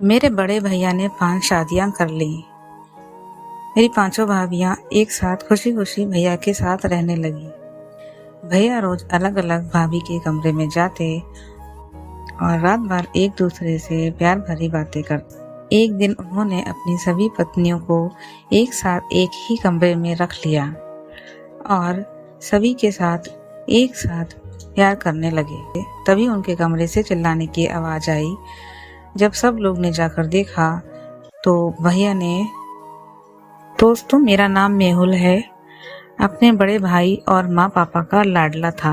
मेरे बड़े भैया ने 5 शादियां कर ली। मेरी पांचों भाभियां एक साथ खुशी खुशी भैया के साथ रहने लगी। भैया रोज अलग अलग भाभी के कमरे में जाते और रात भर एक दूसरे से प्यार भरी बातें करते। एक दिन उन्होंने अपनी सभी पत्नियों को एक साथ एक ही कमरे में रख लिया और सभी के साथ एक साथ प्यार करने लगे। तभी उनके कमरे से चिल्लाने की आवाज आई। जब सब लोग ने जाकर देखा तो भैया ने, दोस्तों मेरा नाम मेहुल है, अपने बड़े भाई और माँ पापा का लाडला था।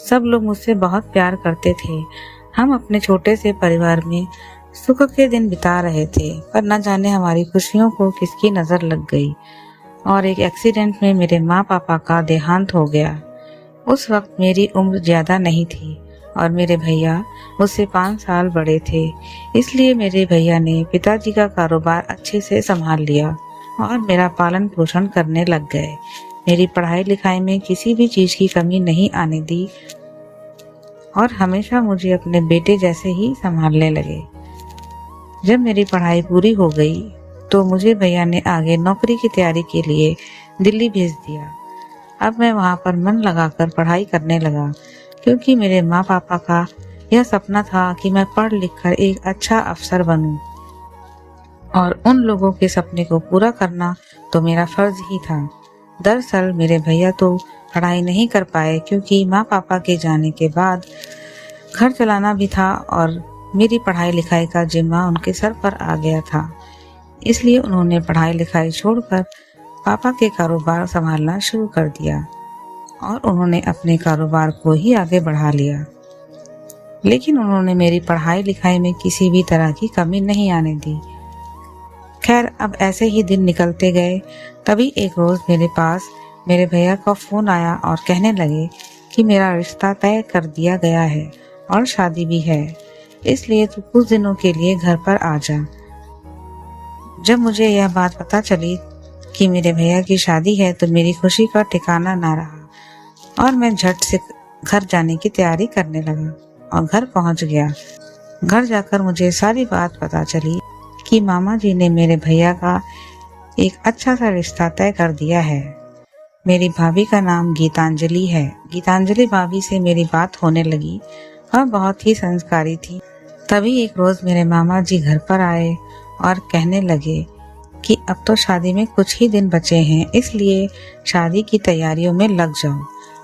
सब लोग मुझसे बहुत प्यार करते थे। हम अपने छोटे से परिवार में सुख के दिन बिता रहे थे, पर न जाने हमारी खुशियों को किसकी नजर लग गई और एक एक्सीडेंट में मेरे माँ पापा का देहांत हो गया। उस वक्त मेरी उम्र ज्यादा नहीं थी और मेरे भैया मुझसे 5 साल बड़े थे, इसलिए मेरे भैया ने पिताजी का कारोबार अच्छे से संभाल लिया और मेरा पालन पोषण करने लग गए। मेरी पढ़ाई लिखाई में किसी भी चीज की कमी नहीं आने दी और हमेशा मुझे अपने बेटे जैसे ही संभालने लगे। जब मेरी पढ़ाई पूरी हो गई तो मुझे भैया ने आगे नौकरी की तैयारी के लिए दिल्ली भेज दिया। अब मैं वहां पर मन लगाकर पढ़ाई करने लगा, क्योंकि मेरे माँ पापा का यह सपना था कि मैं पढ़ लिख कर एक अच्छा अफसर बनूं और उन लोगों के सपने को पूरा करना तो मेरा फर्ज ही था। दरअसल मेरे भैया तो पढ़ाई नहीं कर पाए, क्योंकि माँ पापा के जाने के बाद घर चलाना भी था और मेरी पढ़ाई लिखाई का जिम्मा उनके सर पर आ गया था। इसलिए उन्होंने पढ़ाई लिखाई छोड़कर पापा के कारोबार संभालना शुरू कर दिया और उन्होंने अपने कारोबार को ही आगे बढ़ा लिया। लेकिन उन्होंने मेरी पढ़ाई लिखाई में किसी भी तरह की कमी नहीं आने दी। खैर, अब ऐसे ही दिन निकलते गए। तभी एक रोज मेरे पास मेरे भैया का फोन आया और कहने लगे कि मेरा रिश्ता तय कर दिया गया है और शादी भी है, इसलिए तू कुछ दिनों के लिए घर पर आ जा। जब मुझे यह बात पता चली कि मेरे भैया की शादी है तो मेरी खुशी का ठिकाना ना रहा और मैं झट से घर जाने की तैयारी करने लगा और घर पहुंच गया। घर जाकर मुझे सारी बात पता चली कि मामा जी ने मेरे भैया का एक अच्छा सा रिश्ता तय कर दिया है। मेरी भाभी का नाम गीतांजलि है। गीतांजलि भाभी से मेरी बात होने लगी और बहुत ही संस्कारी थी। तभी एक रोज मेरे मामा जी घर पर आए और कहने लगे कि अब तो शादी में कुछ ही दिन बचे हैं, इसलिए शादी की तैयारियों में लग जाओ।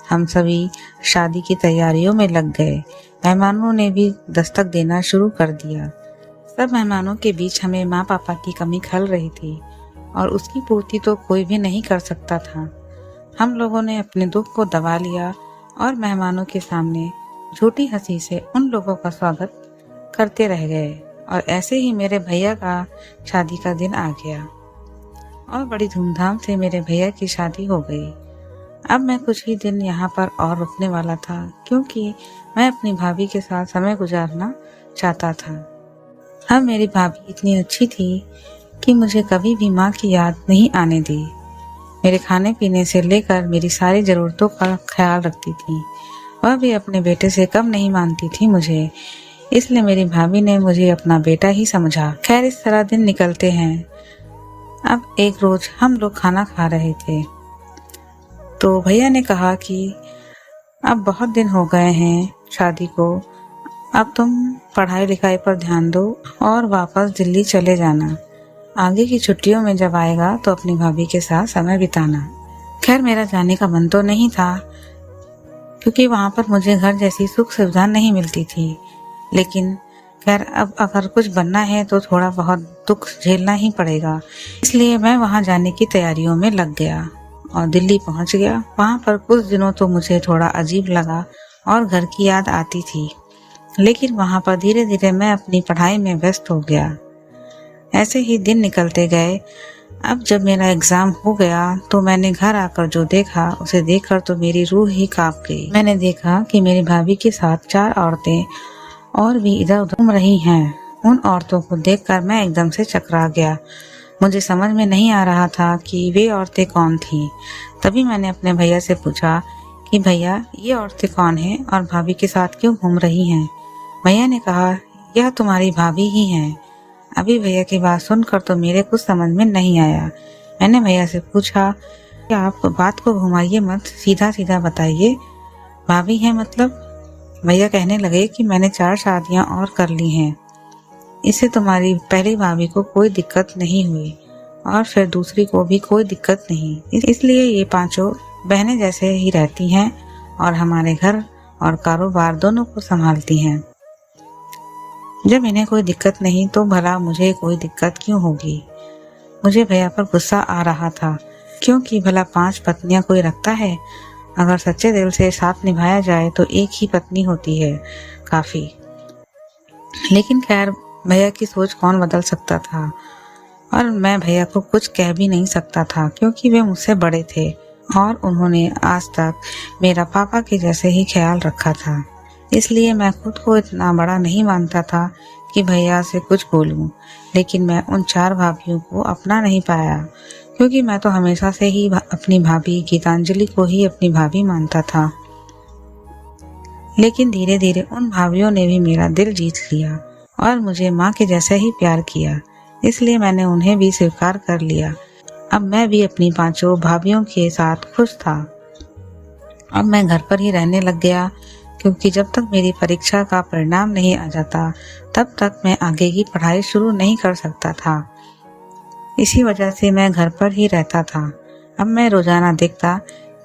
हम सभी शादी की तैयारियों में लग गए। मेहमानों ने भी दस्तक देना शुरू कर दिया। सब मेहमानों के बीच हमें माँ पापा की कमी खल रही थी और उसकी पूर्ति तो कोई भी नहीं कर सकता था। हम लोगों ने अपने दुख को दबा लिया और मेहमानों के सामने झूठी हंसी से उन लोगों का स्वागत करते रह गए और ऐसे ही मेरे भैया का शादी का दिन आ गया और बड़ी धूमधाम से मेरे भैया की शादी हो गई। अब मैं कुछ ही दिन यहाँ पर और रुकने वाला था, क्योंकि मैं अपनी भाभी के साथ समय गुजारना चाहता था। अब मेरी भाभी इतनी अच्छी थी कि मुझे कभी भी माँ की याद नहीं आने दी। मेरे खाने पीने से लेकर मेरी सारी जरूरतों का ख्याल रखती थी। वह भी अपने बेटे से कम नहीं मानती थी मुझे, इसलिए मेरी भाभी ने मुझे अपना बेटा ही समझा। खैर, इस तरह दिन निकलते हैं। अब एक रोज हम लोग खाना खा रहे थे तो भैया ने कहा कि अब बहुत दिन हो गए हैं शादी को, अब तुम पढ़ाई लिखाई पर ध्यान दो और वापस दिल्ली चले जाना। आगे की छुट्टियों में जब आएगा तो अपनी भाभी के साथ समय बिताना। खैर, मेरा जाने का मन तो नहीं था, क्योंकि वहां पर मुझे घर जैसी सुख सुविधा नहीं मिलती थी। लेकिन खैर, अब अगर कुछ बनना है तो थोड़ा बहुत दुख झेलना ही पड़ेगा, इसलिए मैं वहां जाने की तैयारियों में लग गया और दिल्ली पहुंच गया। वहां पर कुछ दिनों तो मुझे थोड़ा अजीब लगा और घर की याद आती थी, लेकिन वहां पर धीरे धीरे मैं अपनी पढ़ाई में व्यस्त हो गया। ऐसे ही दिन निकलते गए। अब जब मेरा एग्जाम हो गया तो मैंने घर आकर जो देखा, उसे देखकर तो मेरी रूह ही कांप गई। मैंने देखा कि मेरी भाभी के साथ 4 औरतें और भी इधर उधर घूम रही हैं। उन औरतों को देखकर मैं एकदम से चकरा गया। मुझे समझ में नहीं आ रहा था कि वे औरतें कौन थीं। तभी मैंने अपने भैया से पूछा कि भैया, ये औरतें कौन हैं और भाभी के साथ क्यों घूम रही हैं? भैया ने कहा, यह तुम्हारी भाभी ही हैं। अभी भैया की बात सुनकर तो मेरे कुछ समझ में नहीं आया। मैंने भैया से पूछा कि आप बात को घुमाइए मत, सीधा सीधा बताइए, भाभी है मतलब? भैया कहने लगे कि मैंने 4 शादियां और कर ली हैं। इससे तुम्हारी पहली भाभी को कोई दिक्कत नहीं हुई और फिर दूसरी को भी कोई दिक्कत नहीं। इसलिए ये पांचों बहनें जैसे ही रहती हैं और हमारे घर और कारोबार दोनों को संभालती हैं। जब इन्हें कोई दिक्कत नहीं तो भला मुझे कोई दिक्कत क्यों होगी? मुझे भैया पर गुस्सा आ रहा था, क्योंकि भला 5 पत्नियां कोई रखता है? अगर सच्चे दिल से साथ निभाया जाए तो एक ही पत्नी होती है काफी। लेकिन खैर, भैया की सोच कौन बदल सकता था, और मैं भैया को कुछ कह भी नहीं सकता था क्योंकि वे मुझसे बड़े थे और उन्होंने आज तक मेरा पापा के जैसे ही ख्याल रखा था। इसलिए मैं खुद को इतना बड़ा नहीं मानता था कि भैया से कुछ बोलूं। लेकिन मैं उन 4 भाभीियों को अपना नहीं पाया, क्योंकि मैं तो हमेशा से ही अपनी भाभी गीतांजलि को ही अपनी भाभी मानता था। लेकिन धीरे धीरे उन भाभीियों ने भी मेरा दिल जीत लिया और मुझे माँ के जैसा ही प्यार किया। इसलिए मैंने उन्हें भी स्वीकार कर लिया। अब मैं भी अपनी 5 भाभीियों के साथ खुश था। अब मैं घर पर ही रहने लग गया, क्योंकि जब तक मेरी परीक्षा का परिणाम नहीं आ जाता तब तक मैं आगे की पढ़ाई शुरू नहीं कर सकता था। इसी वजह से मैं घर पर ही रहता था। अब मैं रोजाना देखता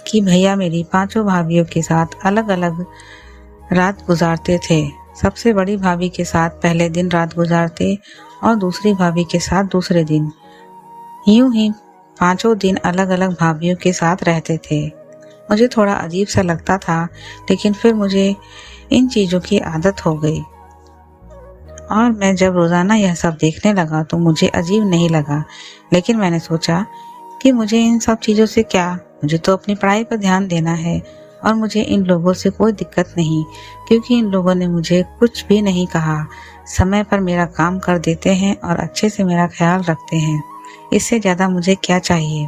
कि भैया मेरी 5 भाभीियों के साथ अलग अलग रात गुजारते थे। सबसे बड़ी भाभी के साथ पहले दिन रात गुजारते और दूसरी भाभी के साथ दूसरे दिन। यूं ही 5 दिन अलग अलग भाभीियों के साथ रहते थे। मुझे थोड़ा अजीब सा लगता था, लेकिन फिर मुझे इन चीजों की आदत हो गई और मैं जब रोजाना यह सब देखने लगा तो मुझे अजीब नहीं लगा। लेकिन मैंने सोचा कि मुझे इन सब चीजों से क्या, मुझे तो अपनी पढ़ाई पर ध्यान देना है और मुझे इन लोगों से कोई दिक्कत नहीं, क्योंकि इन लोगों ने मुझे कुछ भी नहीं कहा। समय पर मेरा काम कर देते हैं और अच्छे से मेरा ख्याल रखते हैं। इससे ज्यादा मुझे क्या चाहिए?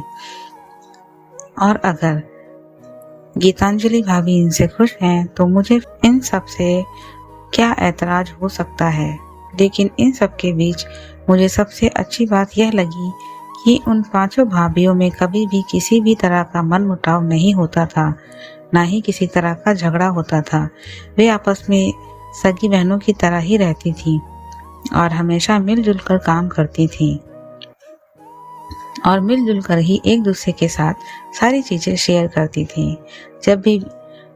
और अगर गीतांजलि भाभी इनसे खुश हैं तो मुझे इन सब से क्या ऐतराज हो सकता है? लेकिन इन सब के बीच मुझे सबसे अच्छी बात यह लगी कि उन 5 भाभीियों में कभी भी किसी भी तरह का मनमुटाव नहीं होता था, ना ही किसी तरह का झगड़ा होता था। वे आपस में सगी बहनों की तरह ही रहती थीं और हमेशा मिलजुल कर काम करती थीं और मिलजुल कर ही एक दूसरे के साथ सारी चीजें शेयर करती थीं। जब भी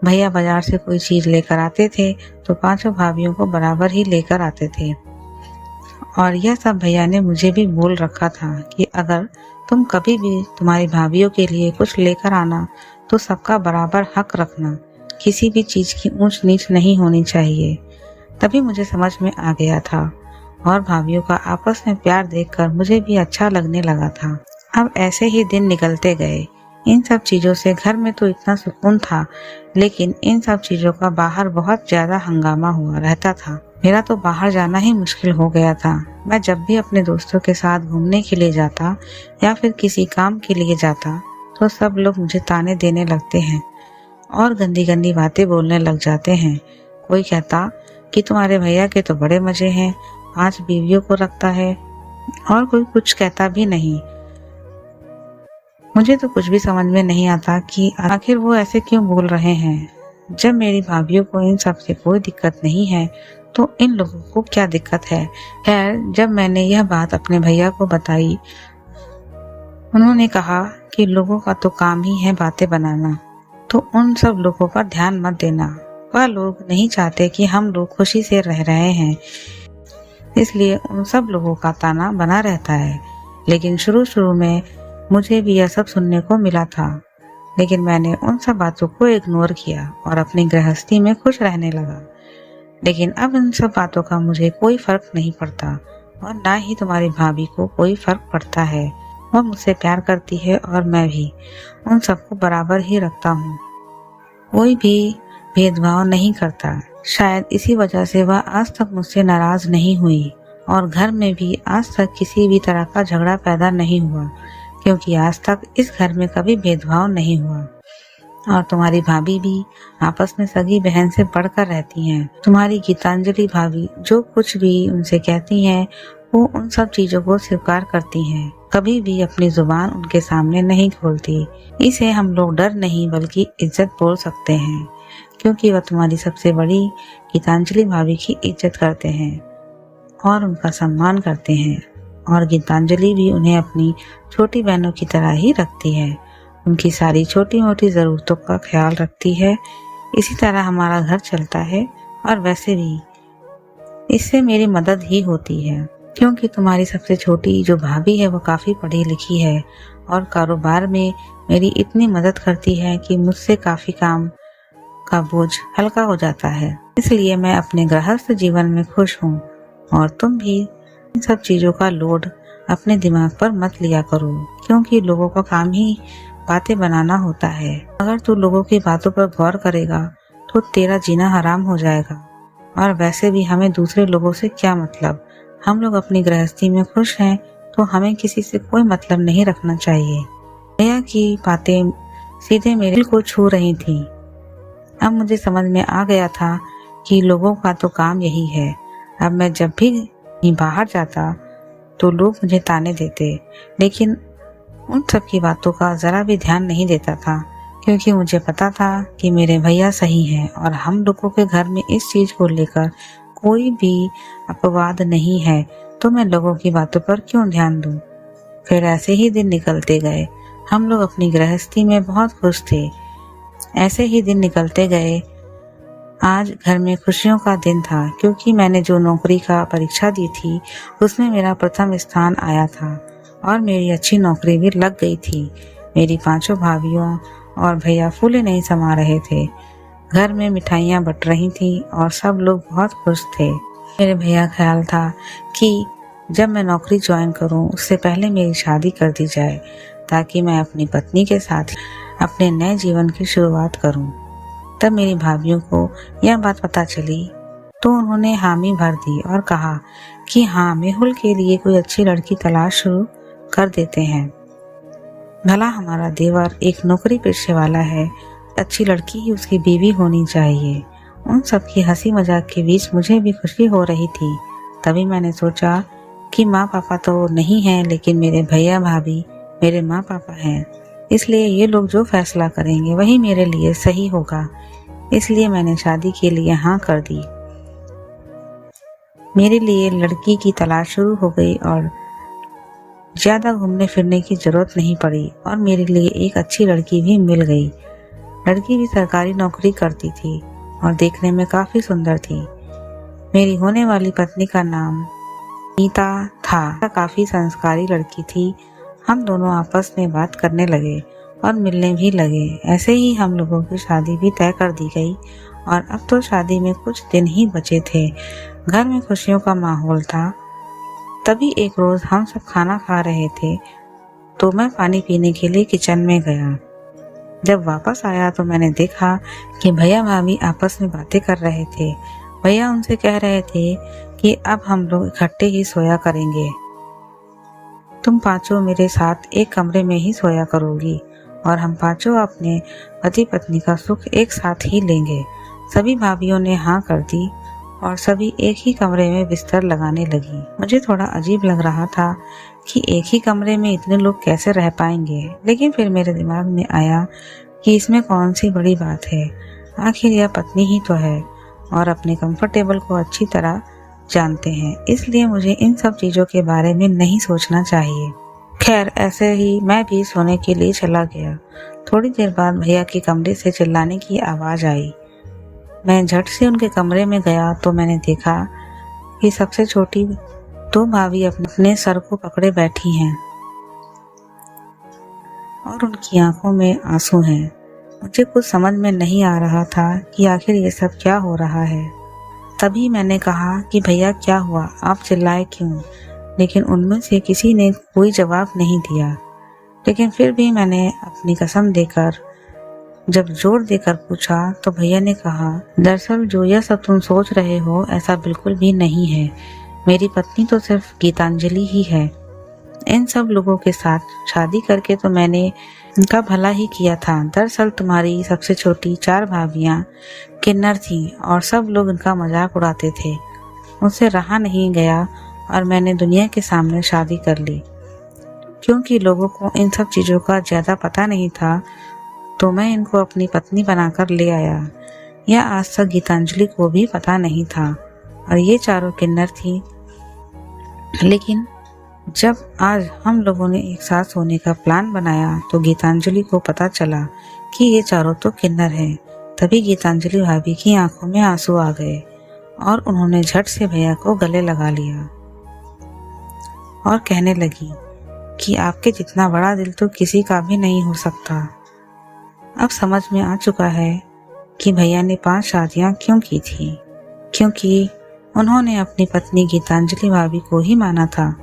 भैया बाजार से कोई चीज लेकर आते थे तो 5 भाभीियों को बराबर ही लेकर आते थे। और यह सब भैया ने मुझे भी बोल रखा था कि अगर तुम कभी भी तुम्हारी भाभीियों के लिए कुछ लेकर आना तो सबका बराबर हक रखना, किसी भी चीज की ऊंच नीच नहीं होनी चाहिए। तभी मुझे समझ में आ गया था और भाभीियों का आपस में प्यार देखकर मुझे भी अच्छा लगने लगा था। अब ऐसे ही दिन निकलते गए। इन सब चीजों से घर में तो इतना सुकून था, लेकिन इन सब चीजों का बाहर बहुत ज्यादा हंगामा हुआ रहता था। मेरा तो बाहर जाना ही मुश्किल हो गया था। मैं जब भी अपने दोस्तों के साथ घूमने के लिए जाता या फिर किसी काम के लिए जाता तो सब लोग मुझे ताने देने लगते हैं और गंदी गंदी बातें बोलने लग जाते हैं। कोई कहता कि तुम्हारे भैया के तो बड़े मजे हैं, 5 बीवियों को रखता है, और कोई कुछ कहता भी नहीं। मुझे तो कुछ भी समझ में नहीं आता कि आखिर वो ऐसे क्यों बोल रहे हैं। जब मेरी भाभीियों को इन सब से कोई दिक्कत नहीं है तो इन लोगों को क्या दिक्कत है? खैर, जब मैंने यह बात अपने भैया को बताई, उन्होंने कहा कि लोगों का तो काम ही है बातें बनाना, तो उन सब लोगों पर ध्यान मत देना। वह लोग नहीं चाहते कि हम लोग खुशी से रह रहे हैं, इसलिए उन सब लोगों का ताना बना रहता है। लेकिन शुरू शुरू में मुझे भी यह सब सुनने को मिला था, लेकिन मैंने उन सब बातों को इग्नोर किया और अपनी गृहस्थी में खुश रहने लगा। लेकिन अब इन सब बातों का मुझे कोई फर्क नहीं पड़ता और ना ही तुम्हारी भाभी को कोई फर्क पड़ता है। वह मुझसे प्यार करती है और मैं भी उन सबको बराबर ही रखता हूँ। कोई भी भेदभाव नहीं करता। शायद इसी वजह से वह आज तक मुझसे नाराज नहीं हुई और घर में भी आज तक किसी भी तरह का झगड़ा पैदा नहीं हुआ, क्योंकि आज तक इस घर में कभी भेदभाव नहीं हुआ। और तुम्हारी भाभी भी आपस में सगी बहन से बढ़कर रहती हैं। तुम्हारी गीतांजलि भाभी जो कुछ भी उनसे कहती हैं वो उन सब चीजों को स्वीकार करती हैं, कभी भी अपनी जुबान उनके सामने नहीं खोलती। इसे हम लोग डर नहीं बल्कि इज्जत बोल सकते हैं, क्योंकि वह तुम्हारी सबसे बड़ी गीतांजलि भाभी की इज्जत करते हैं और उनका सम्मान करते हैं, और गीतांजलि भी उन्हें अपनी छोटी बहनों की तरह ही रखती है। उनकी सारी छोटी मोटी ज़रूरतों का ख्याल रखती है। इसी तरह हमारा घर चलता है, और वैसे भी इससे मेरी मदद ही होती है, क्योंकि तुम्हारी सबसे छोटी जो भाभी है वो काफ़ी पढ़ी लिखी है और कारोबार में मेरी इतनी मदद करती है कि मुझसे काफ़ी काम का बोझ हल्का हो जाता है। इसलिए मैं अपने गृहस्थ जीवन में खुश हूँ, और तुम भी इन सब चीज़ों का लोड अपने दिमाग पर मत लिया करो, क्योंकि लोगों का काम ही बातें बनाना होता है। अगर तू लोगों की बातों पर गौर करेगा तो तेरा जीना हराम हो जाएगा, और वैसे भी हमें दूसरे लोगों से क्या मतलब। हम लोग अपनी गृहस्थी में खुश हैं, तो हमें किसी से कोई मतलब नहीं रखना चाहिए। भैया की बातें सीधे मेरे दिल को छू रही थी। अब मुझे समझ में आ गया था कि लोगों का तो काम यही है। अब मैं जब भी बाहर जाता तो लोग मुझे ताने देते, लेकिन उन सब की बातों का जरा भी ध्यान नहीं देता था, क्योंकि मुझे पता था कि मेरे भैया सही हैं और हम लोगों के घर में इस चीज को लेकर कोई भी अपवाद नहीं है, तो मैं लोगों की बातों पर क्यों ध्यान दूं। फिर ऐसे ही दिन निकलते गए। हम लोग अपनी गृहस्थी में बहुत खुश थे। ऐसे ही दिन निकलते गए। आज घर में खुशियों का दिन था, क्योंकि मैंने जो नौकरी का परीक्षा दी थी उसमें मेरा प्रथम स्थान आया था, और मेरी अच्छी नौकरी भी लग गई थी। मेरी 5 भाभीियों और भैया फूले नहीं समा रहे थे। घर में मिठाइयाँ बट रही थी और सब लोग बहुत खुश थे। मेरे भैया ख्याल था कि जब मैं नौकरी ज्वाइन करूं उससे पहले मेरी शादी कर दी जाए, ताकि मैं अपनी पत्नी के साथ अपने नए जीवन की शुरुआत करूं। तब मेरी भाभीियों को यह बात पता चली तो उन्होंने हामी भर दी और कहा कि हाँ, मेहुल के लिए कोई अच्छी लड़की तलाश शुरू कर देते हैं। भला हमारा देवर एक नौकरी पेशे वाला है, अच्छी लड़की ही उसकी बीवी होनी चाहिए। उन सब की हंसी मजाक के बीच मुझे भी खुशी हो रही थी। तभी मैंने सोचा कि माँ पापा तो नहीं हैं, लेकिन मेरे भैया भाभी मेरे माँ पापा हैं, इसलिए ये लोग जो फैसला करेंगे वही मेरे लिए सही होगा। इसलिए मैंने शादी के लिए हाँ कर दी। मेरे लिए लड़की की तलाश शुरू हो गई और ज्यादा घूमने फिरने की जरूरत नहीं पड़ी, और मेरे लिए एक अच्छी लड़की भी मिल गई। लड़की भी सरकारी नौकरी करती थी और देखने में काफी सुंदर थी। मेरी होने वाली पत्नी का नाम नीता था। काफी संस्कारी लड़की थी। हम दोनों आपस में बात करने लगे और मिलने भी लगे। ऐसे ही हम लोगों की शादी भी तय कर दी गई, और अब तो शादी में कुछ दिन ही बचे थे। घर में खुशियों का माहौल था। तभी एक रोज हम सब खाना खा रहे थे तो मैं पानी पीने के लिए किचन में गया। जब वापस आया तो मैंने देखा कि भैया भाभी आपस में बातें कर रहे थे। भैया उनसे कह रहे थे कि अब हम लोग इकट्ठे ही सोया करेंगे। तुम पांचों मेरे साथ एक कमरे में ही सोया करोगी, और हम पांचों अपने पति पत्नी का सुख एक साथ ही लेंगे। सभी भाभीियों ने हाँ कर दी और सभी एक ही कमरे में बिस्तर लगाने लगी। मुझे थोड़ा अजीब लग रहा था कि एक ही कमरे में इतने लोग कैसे रह पाएंगे, लेकिन फिर मेरे दिमाग में आया कि इसमें कौन सी बड़ी बात है। आखिर यह पत्नी ही तो है और अपने कंफर्टेबल को अच्छी तरह जानते हैं, इसलिए मुझे इन सब चीजों के बारे में नहीं सोचना चाहिए। खैर, ऐसे ही मैं भी सोने के लिए चला गया। थोड़ी देर बाद भैया के कमरे से चिल्लाने की आवाज आई। मैं झट से उनके कमरे में गया तो मैंने देखा कि सबसे छोटी 2 भाभी अपने सर को पकड़े बैठी हैं और उनकी आंखों में आंसू हैं। मुझे कुछ समझ में नहीं आ रहा था कि आखिर ये सब क्या हो रहा है। तभी मैंने कहा कि भैया क्या हुआ, आप चिल्लाए क्यों? लेकिन उनमें से किसी ने कोई जवाब नहीं दिया। लेकिन फिर भी मैंने अपनी कसम देकर जब जोर देकर पूछा तो भैया ने कहा, दरअसल जो यह सब तुम सोच रहे हो ऐसा बिल्कुल भी नहीं है। मेरी पत्नी तो सिर्फ गीतांजलि ही है। इन सब लोगों के साथ शादी करके तो मैंने इनका भला ही किया था। दरअसल तुम्हारी सबसे छोटी 4 भाभियां किन्नर थीं और सब लोग इनका मजाक उड़ाते थे। मुझसे रहा नहीं गया और मैंने दुनिया के सामने शादी कर ली। क्योंकि लोगों को इन सब चीज़ों का ज़्यादा पता नहीं था, तो मैं इनको अपनी पत्नी बनाकर ले आया। यह आज तक गीतांजलि को भी पता नहीं था और ये चारों किन्नर थी। लेकिन जब आज हम लोगों ने एक साथ सोने का प्लान बनाया तो गीतांजलि को पता चला कि ये चारों तो किन्नर हैं। तभी गीतांजलि भाभी की आंखों में आंसू आ गए और उन्होंने झट से भैया को गले लगा लिया और कहने लगी कि आपके जितना बड़ा दिल तो किसी का भी नहीं हो सकता। अब समझ में आ चुका है कि भैया ने 5 शादियां क्यों की थी, क्योंकि उन्होंने अपनी पत्नी गीतांजलि भाभी को ही माना था।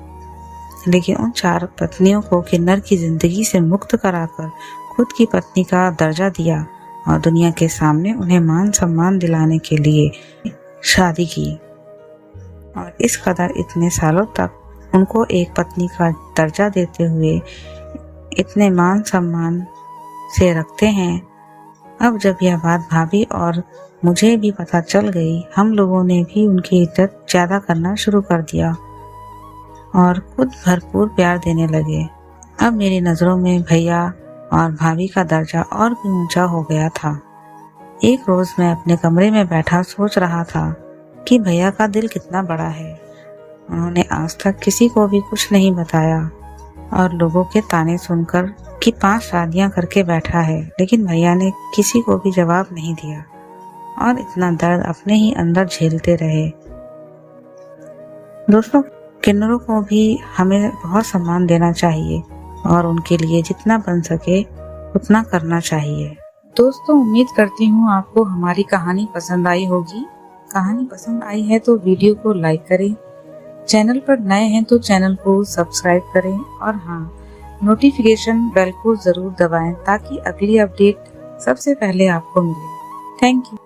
लेकिन उन 4 पत्नियों को किन्नर की जिंदगी से मुक्त कराकर खुद की पत्नी का दर्जा दिया और दुनिया के सामने उन्हें मान सम्मान दिलाने के लिए शादी की। और इस कदर इतने सालों तक उनको एक पत्नी का दर्जा देते हुए इतने मान सम्मान से रखते हैं। अब जब यह बात भाभी और मुझे भी पता चल गई, हम लोगों ने भी उनकी इज्जत ज़्यादा करना शुरू कर दिया और खुद भरपूर प्यार देने लगे। अब मेरी नज़रों में भैया और भाभी का दर्जा और भी ऊंचा हो गया था। एक रोज़ मैं अपने कमरे में बैठा सोच रहा था कि भैया का दिल कितना बड़ा है। उन्होंने आज तक किसी को भी कुछ नहीं बताया और लोगों के ताने सुनकर कि 5 शादियां करके बैठा है, लेकिन भैया ने किसी को भी जवाब नहीं दिया और इतना दर्द अपने ही अंदर झेलते रहे। दोस्तों, किन्नरों को भी हमें बहुत सम्मान देना चाहिए और उनके लिए जितना बन सके उतना करना चाहिए। दोस्तों, उम्मीद करती हूँ आपको हमारी कहानी पसंद आई होगी। कहानी पसंद आई है तो वीडियो को लाइक करें, चैनल पर नए हैं तो चैनल को सब्सक्राइब करें और हाँ, नोटिफिकेशन बेल को जरूर दबाएं ताकि अगली अपडेट सबसे पहले आपको मिले। Thank you.